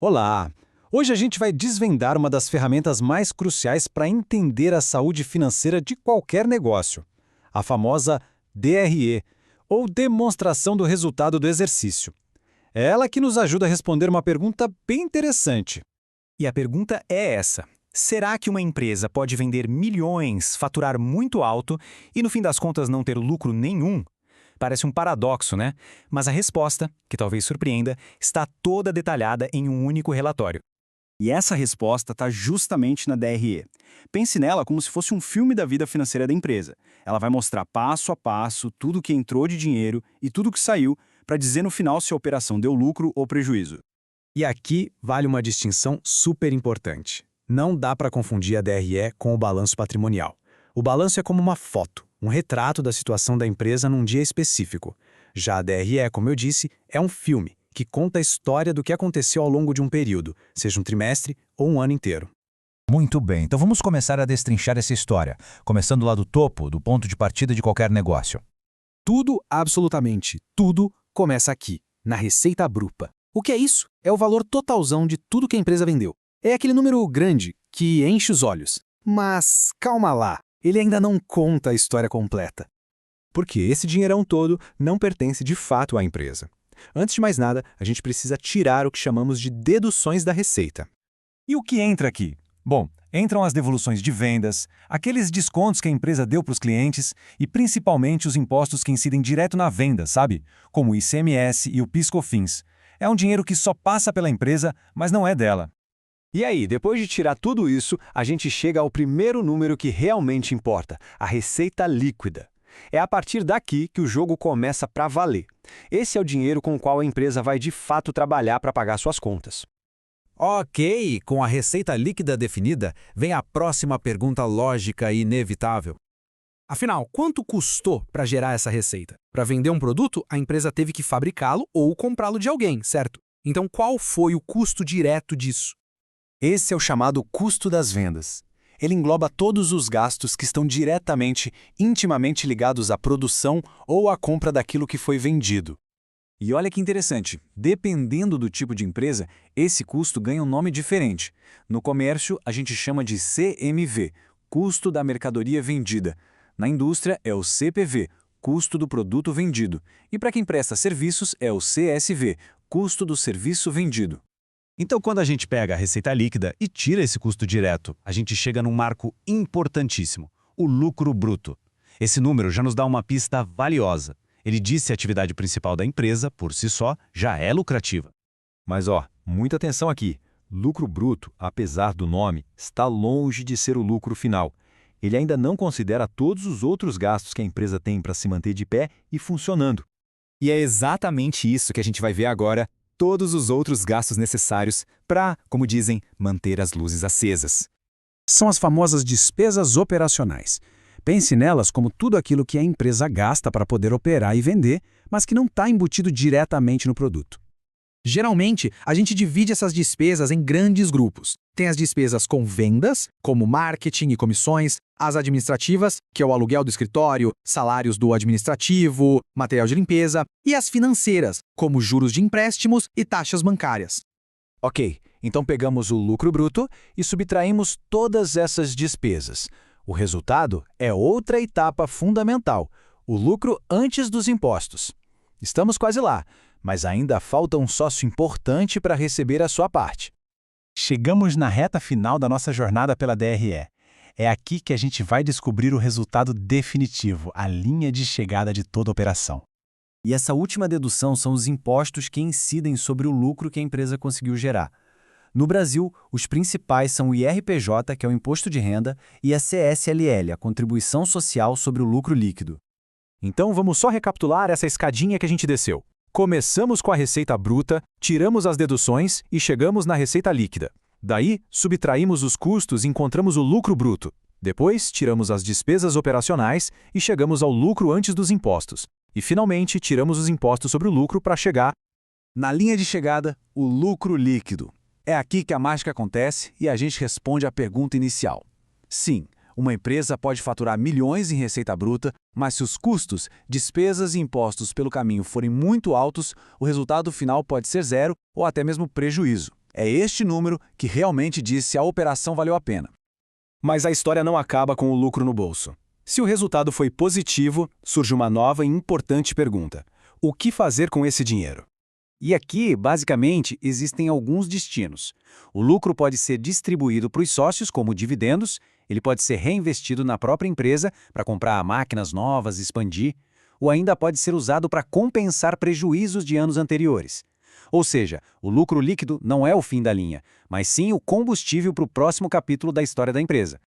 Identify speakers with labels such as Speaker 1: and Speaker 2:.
Speaker 1: Olá! Hoje a gente vai desvendar uma das ferramentas mais cruciais para entender a saúde financeira de qualquer negócio, a famosa DRE, ou Demonstração do Resultado do Exercício. É ela que nos ajuda a responder uma pergunta bem interessante.
Speaker 2: E a pergunta é essa: será que uma empresa pode vender milhões, faturar muito alto e no fim das contas não ter lucro nenhum? Parece um paradoxo, né? Mas a resposta, que talvez surpreenda, está toda detalhada em um único relatório.
Speaker 3: E essa resposta está justamente na DRE. Pense nela como se fosse um filme da vida financeira da empresa. Ela vai mostrar passo a passo tudo que entrou de dinheiro e tudo que saiu, para dizer no final se a operação deu lucro ou prejuízo.
Speaker 4: E aqui vale uma distinção super importante. Não dá para confundir a DRE com o balanço patrimonial. O balanço é como uma foto, um retrato da situação da empresa num dia específico. Já a DRE, como eu disse, é um filme que conta a história do que aconteceu ao longo de um período, seja um trimestre ou um ano inteiro.
Speaker 5: Muito bem, então vamos começar a destrinchar essa história, começando lá do topo, do ponto de partida de qualquer negócio.
Speaker 4: Tudo, absolutamente tudo, começa aqui, na receita bruta. O que é isso? É o valor totalzão de tudo que a empresa vendeu. É aquele número grande que enche os olhos. Mas calma lá, ele ainda não conta a história completa.
Speaker 6: Porque esse dinheirão todo não pertence de fato à empresa. Antes de mais nada, a gente precisa tirar o que chamamos de deduções da receita.
Speaker 7: E o que entra aqui? Bom, entram as devoluções de vendas, aqueles descontos que a empresa deu para os clientes e principalmente os impostos que incidem direto na venda, sabe? Como o ICMS e o PIS/COFINS. É um dinheiro que só passa pela empresa, mas não é dela.
Speaker 6: E aí, depois de tirar tudo isso, a gente chega ao primeiro número que realmente importa, a receita líquida. É a partir daqui que o jogo começa para valer. Esse é o dinheiro com o qual a empresa vai de fato trabalhar para pagar suas contas.
Speaker 8: Ok, com a receita líquida definida, vem a próxima pergunta lógica e inevitável.
Speaker 4: Afinal, quanto custou para gerar essa receita? Para vender um produto, a empresa teve que fabricá-lo ou comprá-lo de alguém, certo? Então, qual foi o custo direto disso?
Speaker 1: Esse é o chamado custo das vendas. Ele engloba todos os gastos que estão diretamente, intimamente ligados à produção ou à compra daquilo que foi vendido.
Speaker 7: E olha que interessante, dependendo do tipo de empresa, esse custo ganha um nome diferente. No comércio, a gente chama de CMV, custo da mercadoria vendida. Na indústria, é o CPV, custo do produto vendido. E para quem presta serviços, é o CSV, custo do serviço vendido.
Speaker 9: Então, quando a gente pega a receita líquida e tira esse custo direto, a gente chega num marco importantíssimo, o lucro bruto. Esse número já nos dá uma pista valiosa. Ele diz se a atividade principal da empresa, por si só, já é lucrativa.
Speaker 6: Mas muita atenção aqui. Lucro bruto, apesar do nome, está longe de ser o lucro final. Ele ainda não considera todos os outros gastos que a empresa tem para se manter de pé e funcionando.
Speaker 3: E é exatamente isso que a gente vai ver agora, todos os outros gastos necessários para, como dizem, manter as luzes acesas.
Speaker 4: São as famosas despesas operacionais. Pense nelas como tudo aquilo que a empresa gasta para poder operar e vender, mas que não está embutido diretamente no produto. Geralmente, a gente divide essas despesas em grandes grupos. Tem as despesas com vendas, como marketing e comissões, as administrativas, que é o aluguel do escritório, salários do administrativo, material de limpeza, e as financeiras, como juros de empréstimos e taxas bancárias.
Speaker 1: Ok, então pegamos o lucro bruto e subtraímos todas essas despesas. O resultado é outra etapa fundamental, o lucro antes dos impostos. Estamos quase lá, mas ainda falta um sócio importante para receber a sua parte.
Speaker 9: Chegamos na reta final da nossa jornada pela DRE. É aqui que a gente vai descobrir o resultado definitivo, a linha de chegada de toda a operação.
Speaker 2: E essa última dedução são os impostos que incidem sobre o lucro que a empresa conseguiu gerar. No Brasil, os principais são o IRPJ, que é o Imposto de Renda, e a CSLL, a Contribuição Social sobre o Lucro Líquido.
Speaker 6: Então vamos só recapitular essa escadinha que a gente desceu. Começamos com a receita bruta, tiramos as deduções e chegamos na receita líquida. Daí, subtraímos os custos e encontramos o lucro bruto. Depois, tiramos as despesas operacionais e chegamos ao lucro antes dos impostos. E, finalmente, tiramos os impostos sobre o lucro para chegar
Speaker 7: Na linha de chegada, o lucro líquido. É aqui que a mágica acontece e a gente responde à pergunta inicial. Sim, uma empresa pode faturar milhões em receita bruta, mas se os custos, despesas e impostos pelo caminho forem muito altos, o resultado final pode ser zero ou até mesmo prejuízo.
Speaker 1: É este número que realmente diz se a operação valeu a pena.
Speaker 3: Mas a história não acaba com o lucro no bolso. Se o resultado foi positivo, surge uma nova e importante pergunta: o que fazer com esse dinheiro?
Speaker 2: E aqui, basicamente, existem alguns destinos. O lucro pode ser distribuído para os sócios como dividendos, ele pode ser reinvestido na própria empresa para comprar máquinas novas, expandir, ou ainda pode ser usado para compensar prejuízos de anos anteriores. Ou seja, o lucro líquido não é o fim da linha, mas sim o combustível para o próximo capítulo da história da empresa.